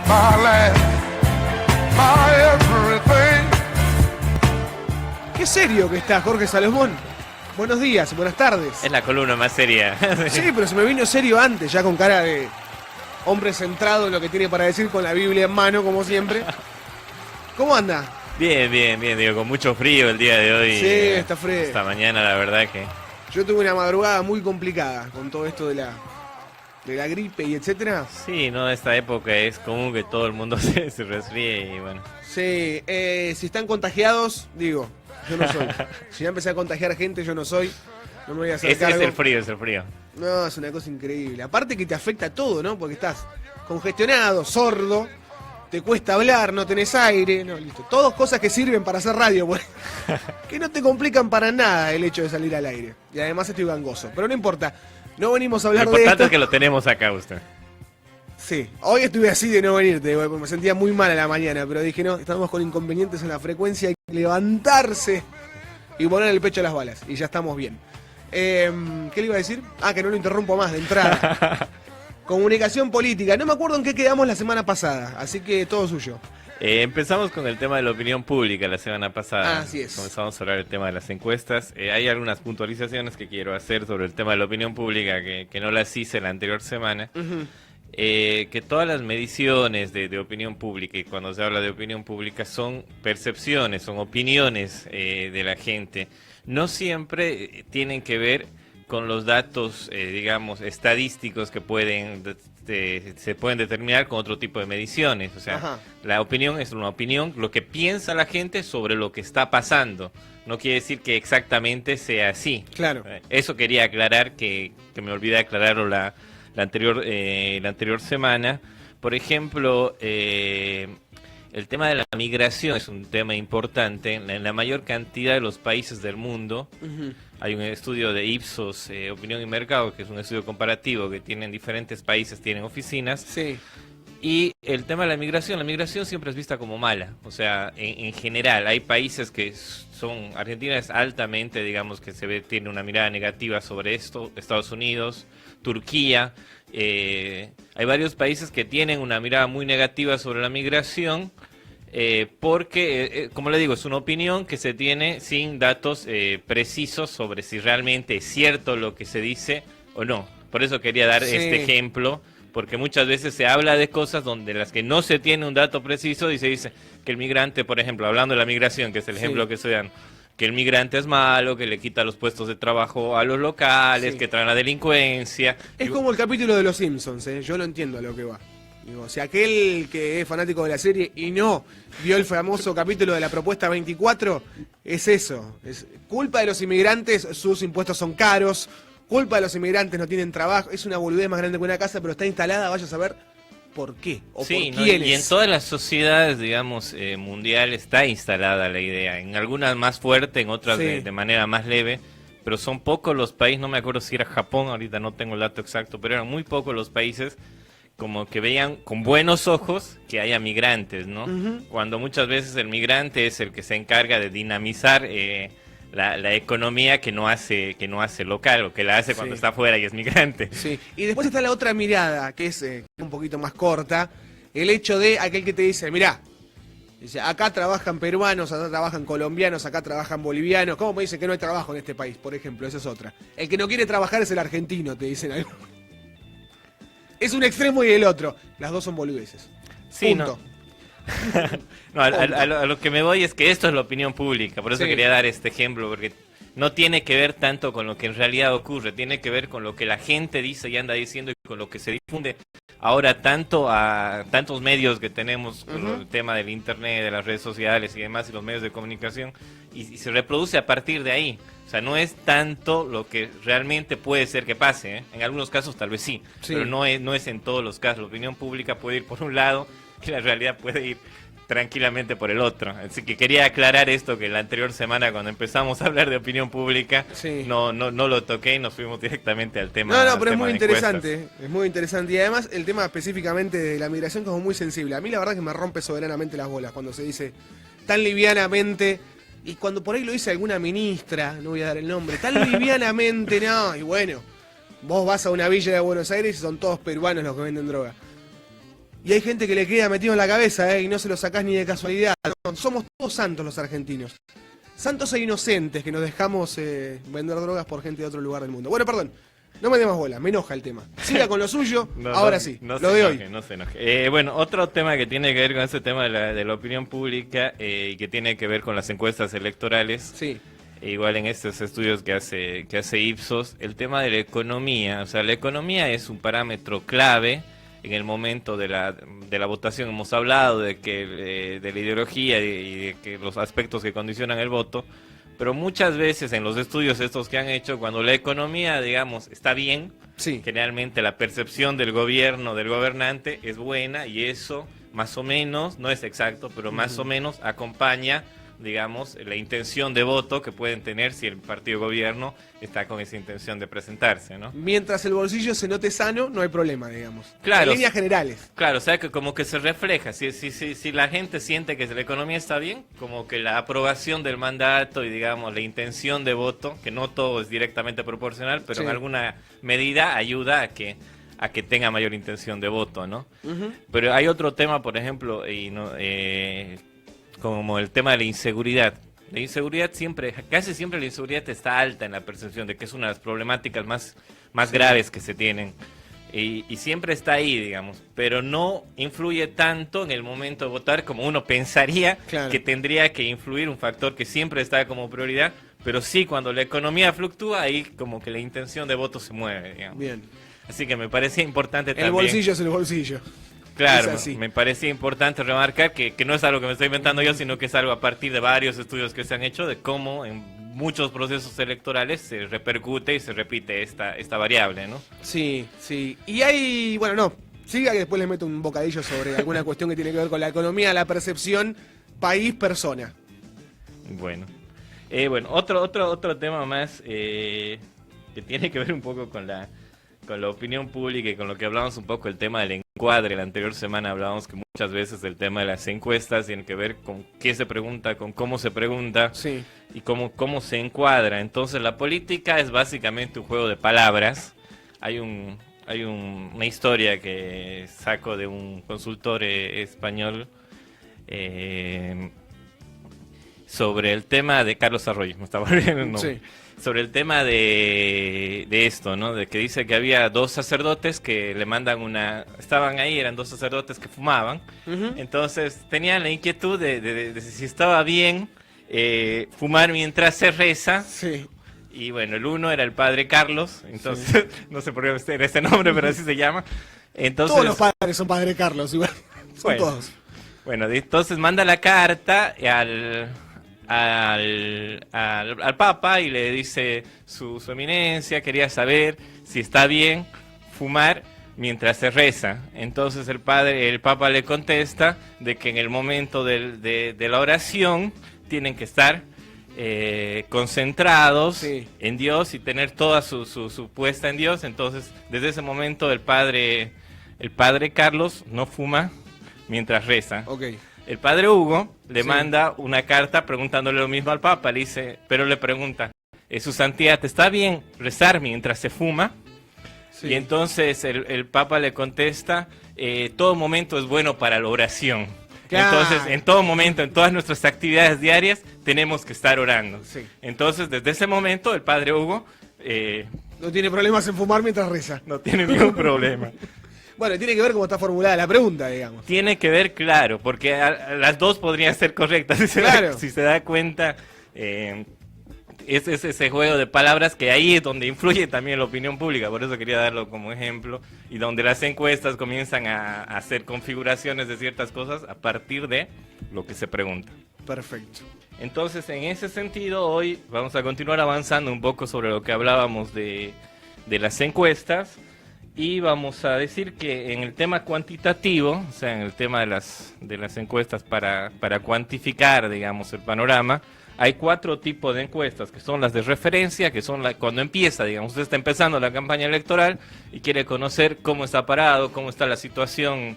my life, my everything. Qué serio que está Jorge Salomón. Buenos días, buenas tardes. Es la columna más seria. Sí, pero se me vino serio antes, ya con cara de hombre centrado en lo que tiene para decir, con la Biblia en mano, como siempre. ¿Cómo anda? Bien, digo, con mucho frío el día de hoy. Sí, está frío. Esta mañana, la verdad que... Yo tuve una madrugada muy complicada con todo esto de la gripe y etcétera. Sí, no, esta época es común que todo el mundo se resfríe y bueno. Sí, si están contagiados, digo, yo no soy. Si ya empecé a contagiar gente, yo no soy. No me voy a hacer cargo. Es el frío. No, es una cosa increíble. Aparte que te afecta todo, ¿no? Porque estás congestionado, sordo, te cuesta hablar, no tenés aire, no, listo. Todas cosas que sirven para hacer radio, pues, que no te complican para nada el hecho de salir al aire. Y además estoy gangoso. Pero no importa, no venimos a hablar Lo de importante esto. es que lo tenemos acá usted. Sí, hoy estuve así de no venirte, porque me sentía muy mal a la mañana, pero dije, no, estamos con inconvenientes en la frecuencia, hay que levantarse y poner el pecho a las balas, y ya estamos bien. ¿Qué le iba a decir? Ah, que no lo interrumpo más de entrada. Comunicación política, no me acuerdo en qué quedamos la semana pasada, así que todo suyo. Empezamos con el tema de la opinión pública la semana pasada. Así es. Comenzamos a hablar del tema de las encuestas. Hay algunas puntualizaciones que quiero hacer sobre el tema de la opinión pública que no las hice la anterior semana. Que todas las mediciones de opinión pública, y cuando se habla de opinión pública, son percepciones, son opiniones de la gente. No siempre tienen que ver con los datos, digamos, estadísticos que se pueden determinar con otro tipo de mediciones. O sea, Ajá. La opinión es una opinión, lo que piensa la gente sobre lo que está pasando. No quiere decir que exactamente sea así. Claro. Eso quería aclarar, que me olvidé de aclararlo la anterior semana. Por ejemplo, el tema de la migración es un tema importante. En la mayor cantidad de los países del mundo, hay un estudio de Ipsos, Opinión y Mercado, que es un estudio comparativo que tienen diferentes países, tienen oficinas. Sí. Y el tema de la migración siempre es vista como mala. O sea, en general, hay países que son, Argentina es altamente, digamos, que tiene una mirada negativa sobre esto, Estados Unidos, Turquía, hay varios países que tienen una mirada muy negativa sobre la migración, porque, como le digo, es una opinión que se tiene sin datos precisos sobre si realmente es cierto lo que se dice o no. Por eso quería dar este ejemplo, porque muchas veces se habla de cosas donde las que no se tiene un dato preciso y se dice que el migrante, por ejemplo, hablando de la migración, que es el ejemplo que estoy dando, que el migrante es malo, que le quita los puestos de trabajo a los locales, que trae la delincuencia. Es como el capítulo de Los Simpsons, yo lo entiendo a lo que va. Digo, si aquel que es fanático de la serie y no vio el famoso capítulo de la propuesta 24, es eso. Es culpa de los inmigrantes, sus impuestos son caros, culpa de los inmigrantes, no tienen trabajo, es una boludez más grande que una casa, pero está instalada, vaya a saber por qué o por quiénes. Y en todas las sociedades, digamos, mundiales está instalada la idea, en algunas más fuerte, en otras de manera más leve, pero son pocos los países, no me acuerdo si era Japón, ahorita no tengo el dato exacto, pero eran muy pocos los países como que veían con buenos ojos que haya migrantes, ¿no? Cuando muchas veces el migrante es el que se encarga de dinamizar la economía que no hace local, o que la hace cuando está afuera y es migrante. Sí. Y después está la otra mirada, que es un poquito más corta, el hecho de aquel que te dice, mirá, dice, acá trabajan peruanos, acá trabajan colombianos, acá trabajan bolivianos. ¿Cómo me dicen que no hay trabajo en este país? Por ejemplo, esa es otra. El que no quiere trabajar es el argentino, te dicen algo. Es un extremo y el otro. Las dos son boludeces. Sí, punto. No, a lo que me voy es que esto es la opinión pública, por eso quería dar este ejemplo, porque no tiene que ver tanto con lo que en realidad ocurre, tiene que ver con lo que la gente dice y anda diciendo y con lo que se difunde ahora tanto a tantos medios que tenemos, con el tema del internet, de las redes sociales y demás, y los medios de comunicación, y se reproduce a partir de ahí. O sea, no es tanto lo que realmente puede ser que pase, ¿eh? En algunos casos tal vez sí, pero no es en todos los casos. La opinión pública puede ir por un lado y la realidad puede ir tranquilamente por el otro. Así que quería aclarar esto, que la anterior semana cuando empezamos a hablar de opinión pública no lo toqué y nos fuimos directamente al tema. No, pero es muy interesante, es muy interesante. Y además el tema específicamente de la migración como muy sensible. A mí la verdad que me rompe soberanamente las bolas cuando se dice tan livianamente, y cuando por ahí lo dice alguna ministra, no voy a dar el nombre, tan livianamente, no, y bueno, vos vas a una villa de Buenos Aires y son todos peruanos los que venden droga. Y hay gente que le queda metido en la cabeza, y no se lo sacás ni de casualidad. No, somos todos santos los argentinos. Santos e inocentes que nos dejamos vender drogas por gente de otro lugar del mundo. Bueno, perdón, no me dé más bola, me enoja el tema. Siga con lo suyo, ahora sí, no lo de hoy. No se enoje. Bueno, otro tema que tiene que ver con ese tema de la opinión pública y que tiene que ver con las encuestas electorales. Sí. Igual en estos estudios que hace Ipsos, el tema de la economía. O sea, la economía es un parámetro clave en el momento de la votación. Hemos hablado de que de la ideología y de que los aspectos que condicionan el voto, pero muchas veces en los estudios estos que han hecho, cuando la economía, digamos, está bien, Sí. generalmente la percepción del gobierno, del gobernante, es buena, y eso más o menos, no es exacto, pero más o menos acompaña, digamos, la intención de voto que pueden tener si el partido gobierno está con esa intención de presentarse, ¿no? Mientras el bolsillo se note sano, no hay problema, digamos. Claro. En líneas generales. Claro, o sea que como que se refleja, si la gente siente que la economía está bien, como que la aprobación del mandato y, digamos, la intención de voto, que no todo es directamente proporcional, pero Sí. en alguna medida ayuda a que tenga mayor intención de voto, ¿no? Pero hay otro tema, por ejemplo, como el tema de la inseguridad. La inseguridad casi siempre la inseguridad está alta en la percepción de que es una de las problemáticas más graves que se tienen. Y siempre está ahí, digamos, pero no influye tanto en el momento de votar como uno pensaría. Claro. Que tendría que influir, un factor que siempre está como prioridad, pero sí, cuando la economía fluctúa, ahí como que la intención de voto se mueve, digamos. Bien. Así que me parecía importante también. El bolsillo es el bolsillo. Claro, Es así. me parecía importante remarcar que no es algo que me estoy inventando yo, sino que es algo a partir de varios estudios que se han hecho de cómo en muchos procesos electorales se repercute y se repite esta variable, ¿no? Sí, sí. Y hay, bueno, no, siga que después le meto un bocadillo sobre alguna cuestión que tiene que ver con la economía, la percepción, país, persona. Bueno, otro tema más que tiene que ver un poco con la opinión pública y con lo que hablábamos un poco, el tema del encuadre. La anterior semana hablábamos que muchas veces el tema de las encuestas tiene que ver con qué se pregunta, con cómo se pregunta, Sí. y cómo se encuadra. Entonces la política es básicamente un juego de palabras. Hay una historia que saco de un consultor español sobre el tema de Carlos Arroyo, me estaba olvidando el nombre. Sí. Sobre el tema de esto, ¿no? De que dice que había dos sacerdotes que le mandan estaban ahí, eran dos sacerdotes que fumaban. Entonces tenían la inquietud de si estaba bien fumar mientras se reza. Sí. Y bueno, el uno era el padre Carlos, entonces no sé por qué era ese nombre, pero así se llama. Entonces, Todos los padres son padre Carlos, igual. Son Bueno. todos. bueno, entonces manda la carta al Papa y le dice: su eminencia quería saber si está bien fumar mientras se reza. Entonces el Papa le contesta de que en el momento de la oración tienen que estar concentrados Sí. en Dios y tener toda su puesta en Dios. Entonces desde ese momento el padre Carlos no fuma mientras reza. Ok. El padre Hugo le Sí. manda una carta preguntándole lo mismo al Papa, le dice, pero le pregunta: su santidad, ¿está bien rezar mientras se fuma? Sí. Y entonces el Papa le contesta: todo momento es bueno para la oración. Claro. Entonces, en todo momento, en todas nuestras actividades diarias, tenemos que estar orando. Sí. Entonces, desde ese momento, el padre Hugo No tiene problemas en fumar mientras reza. no tiene ningún problema. Bueno, tiene que ver cómo está formulada la pregunta, digamos. Tiene que ver, claro, porque las dos podrían ser correctas. Claro. Si se da cuenta, es ese juego de palabras que ahí es donde influye también la opinión pública. Por eso quería darlo como ejemplo. Y donde las encuestas comienzan a hacer configuraciones de ciertas cosas a partir de lo que se pregunta. Perfecto. Entonces, en ese sentido, hoy vamos a continuar avanzando un poco sobre lo que hablábamos de las encuestas. Y vamos a decir que en el tema cuantitativo, o sea, en el tema de las encuestas para cuantificar, digamos, el panorama, hay 4 tipos de encuestas, que son las de referencia, que son cuando empieza, digamos, usted está empezando la campaña electoral y quiere conocer cómo está parado, cómo está la situación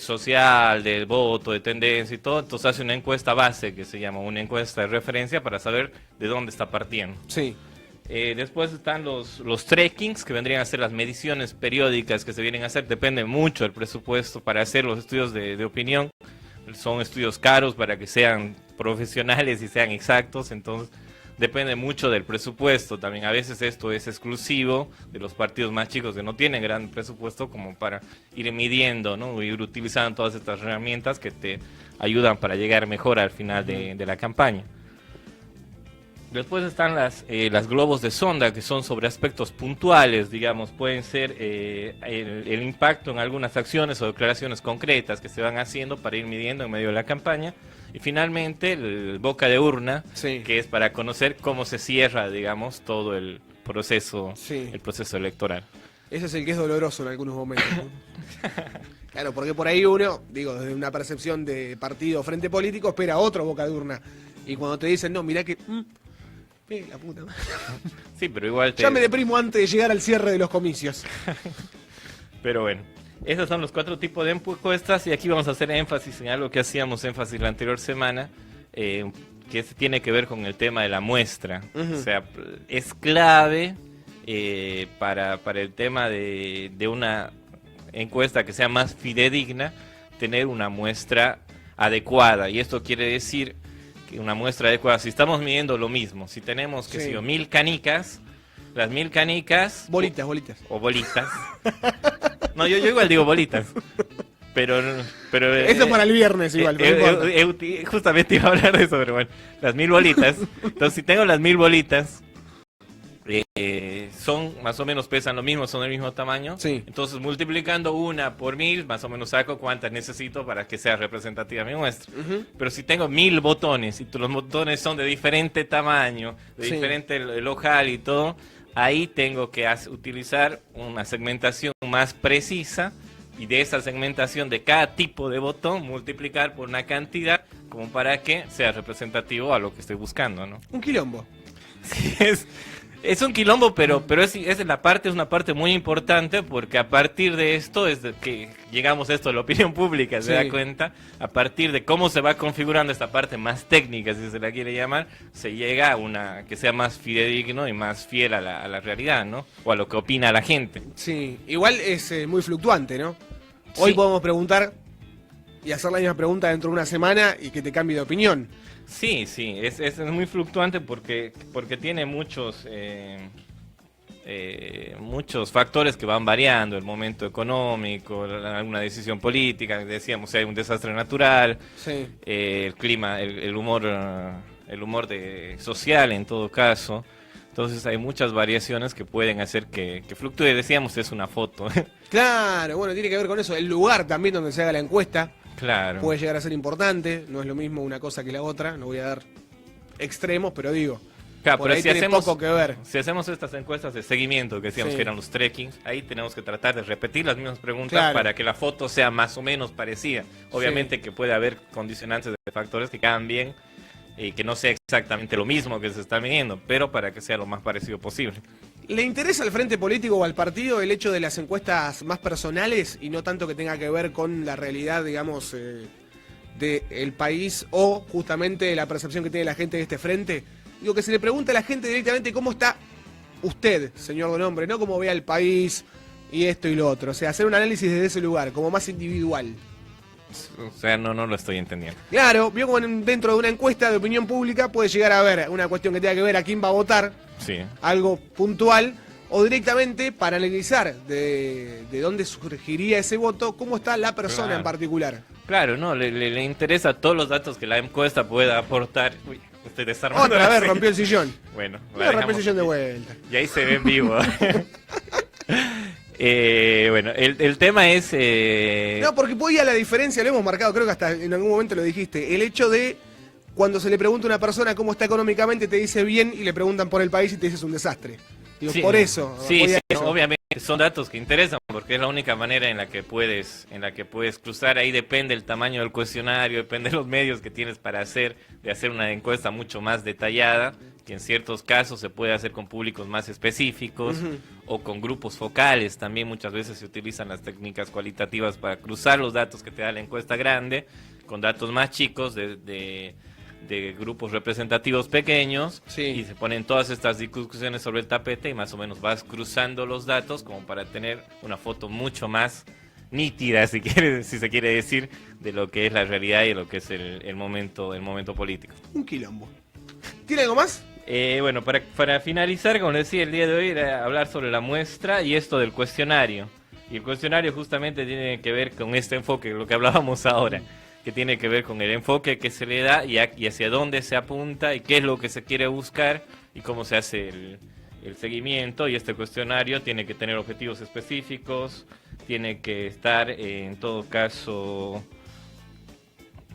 social, del voto, de tendencia y todo. Entonces hace una encuesta base, que se llama una encuesta de referencia, para saber de dónde está partiendo. Sí. Después están los trackings, que vendrían a ser las mediciones periódicas que se vienen a hacer. Depende mucho del presupuesto para hacer los estudios de opinión. Son estudios caros para que sean profesionales y sean exactos, entonces depende mucho del presupuesto. También a veces esto es exclusivo de los partidos más chicos que no tienen gran presupuesto, como para ir midiendo, ¿no? Ir utilizando todas estas herramientas que te ayudan para llegar mejor al final de la campaña. Después están las globos de sonda, que son sobre aspectos puntuales, digamos, pueden ser el impacto en algunas acciones o declaraciones concretas que se van haciendo para ir midiendo en medio de la campaña. Y finalmente el boca de urna, Sí. que es para conocer cómo se cierra, digamos, todo el proceso electoral. Ese es el que es doloroso en algunos momentos, ¿no? Claro, porque por ahí uno, digo, desde una percepción de partido o frente político, espera otro boca de urna. Y cuando te dicen, no, mirá que... la puta madre. Sí, pero igual Ya me deprimo antes de llegar al cierre de los comicios. Pero bueno, esos son los 4 tipos de encuestas, y aquí vamos a hacer énfasis en algo que hacíamos énfasis la anterior semana, que tiene que ver con el tema de la muestra. O sea, es clave para el tema de una encuesta que sea más fidedigna, tener una muestra adecuada. Y esto quiere decir que una muestra adecuada, si estamos midiendo lo mismo, si tenemos, qué sé yo, 1000 canicas, las 1000 canicas... Bolitas. O bolitas. No, yo igual digo bolitas. Pero Eso para el viernes igual. justamente iba a hablar de eso, pero bueno, las 1000 bolitas. Entonces, si tengo las 1000 bolitas, son más o menos, pesan lo mismo, son del mismo tamaño. Sí. Entonces, multiplicando una por 1000, más o menos saco cuántas necesito para que sea representativa mi muestra. Pero si tengo 1000 botones y los botones son de diferente tamaño, de diferente ojal y todo, ahí tengo que utilizar una segmentación más precisa, y de esa segmentación de cada tipo de botón multiplicar por una cantidad como para que sea representativo a lo que estoy buscando, ¿no? Un quilombo. Sí, es un quilombo, pero es una parte muy importante, porque a partir de esto es de que llegamos a esto de la opinión pública, se da cuenta, a partir de cómo se va configurando esta parte más técnica, si se la quiere llamar, se llega a una que sea más fidedigno y más fiel a la realidad, ¿no? O a lo que opina la gente. Sí, igual es muy fluctuante, ¿no? Hoy podemos preguntar y hacer la misma pregunta dentro de una semana y que te cambie de opinión. Sí, es muy fluctuante porque tiene muchos factores que van variando, el momento económico, alguna decisión política, decíamos, si hay un desastre natural, el clima, el humor social en todo caso. Entonces hay muchas variaciones que pueden hacer que fluctúe. Decíamos, es una foto. Claro, bueno, tiene que ver con eso. El lugar también donde se haga la encuesta. Claro. Puede llegar a ser importante, no es lo mismo una cosa que la otra, no voy a dar extremos, pero digo, claro, por pero ahí si tiene poco que ver. Si hacemos estas encuestas de seguimiento, que decíamos que eran los trackings, ahí tenemos que tratar de repetir las mismas preguntas para que la foto sea más o menos parecida. Obviamente que puede haber condicionantes de factores que cambien y que no sea exactamente lo mismo que se está midiendo, pero para que sea lo más parecido posible. ¿Le interesa al frente político o al partido el hecho de las encuestas más personales y no tanto que tenga que ver con la realidad, digamos, del país o justamente la percepción que tiene la gente de este frente? Digo, que se le pregunte a la gente directamente cómo está usted, señor Don Hombre, no cómo ve al país y esto y lo otro. O sea, hacer un análisis desde ese lugar, como más individual. O sea, no lo estoy entendiendo. Claro, vio como dentro de una encuesta de opinión pública puede llegar a haber una cuestión que tenga que ver a quién va a votar, algo puntual, o directamente para analizar de dónde surgiría ese voto, cómo está la persona en particular. Claro, no, le interesa todos los datos que la encuesta pueda aportar. Uy, usted está armando. Otra vez rompió el sillón. Bueno, rompió el sillón de vuelta. Y ahí se ve en vivo. Bueno, el tema es... No, porque podía la diferencia, lo hemos marcado, creo que hasta en algún momento lo dijiste, el hecho de cuando se le pregunta a una persona cómo está económicamente, te dice bien, y le preguntan por el país y te dice es un desastre. Digo, por eso. Sí, obviamente son datos que interesan, porque es la única manera en la que puedes cruzar. Ahí depende el tamaño del cuestionario, depende de los medios que tienes para hacer una encuesta mucho más detallada, que en ciertos casos se puede hacer con públicos más específicos o con grupos focales. También muchas veces se utilizan las técnicas cualitativas para cruzar los datos que te da la encuesta grande con datos más chicos de de grupos representativos pequeños, Sí. y se ponen todas estas discusiones sobre el tapete y más o menos vas cruzando los datos como para tener una foto mucho más nítida, si se quiere decir, de lo que es la realidad y de lo que es el momento político. Un quilombo. ¿Tiene algo más? Bueno, para finalizar, como les decía, el día de hoy era hablar sobre la muestra y esto del cuestionario. Y el cuestionario justamente tiene que ver con este enfoque, lo que hablábamos ahora, que tiene que ver con el enfoque que se le da y hacia dónde se apunta y qué es lo que se quiere buscar y cómo se hace el seguimiento. Y este cuestionario tiene que tener objetivos específicos, tiene que estar en todo caso,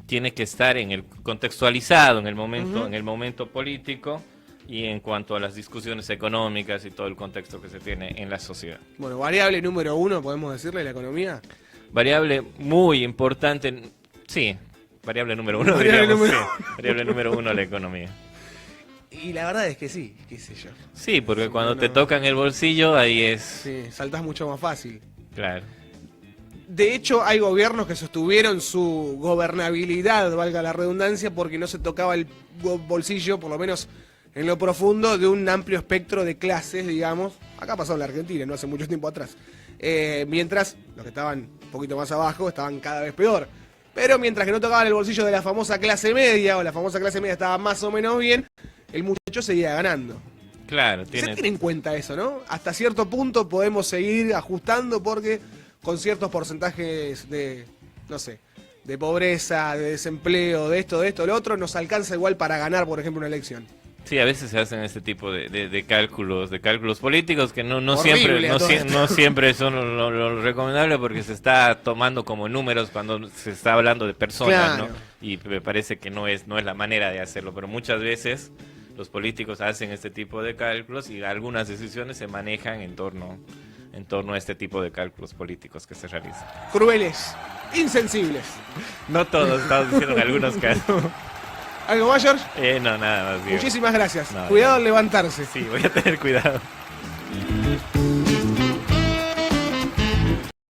tiene que estar contextualizado en el momento político y en cuanto a las discusiones económicas y todo el contexto que se tiene en la sociedad. Bueno, variable número 1, podemos decirle, la economía. Variable muy importante, sí, variable número 1, Variable diríamos, número sí, variable número 1 la economía. Y la verdad es que sí, qué sé yo. Sí, porque Sí, cuando no. te tocan el bolsillo, ahí es, Sí, saltás mucho más fácil. claro. De hecho, hay gobiernos que sostuvieron su gobernabilidad, valga la redundancia, porque no se tocaba el bolsillo, por lo menos en lo profundo, de un amplio espectro de clases, digamos. Acá pasó en la Argentina, no hace mucho tiempo atrás. Mientras los que estaban un poquito más abajo estaban cada vez peor. Pero mientras que no tocaban el bolsillo de la famosa clase media, o la famosa clase media estaba más o menos bien, el muchacho seguía ganando. Claro, Se tiene, tiene en cuenta eso, ¿no? Hasta cierto punto podemos seguir ajustando porque con ciertos porcentajes de, no sé, de pobreza, de desempleo, de esto, lo otro, nos alcanza igual para ganar, por ejemplo, una elección. sí, a veces se hacen este tipo de cálculos políticos que no Horrible a todo esto. no siempre son lo recomendable porque se está tomando como números cuando se está hablando de personas, Claro. ¿no? Y me parece que no es la manera de hacerlo, pero muchas veces los políticos hacen este tipo de cálculos y algunas decisiones se manejan en torno a este tipo de cálculos políticos que se realizan. Crueles, insensibles. No todos, estamos diciendo en algunos casos. ¿Algo más, George? No, nada más bien. Muchísimas gracias. No, Cuidado no. al levantarse. Sí, voy a tener cuidado.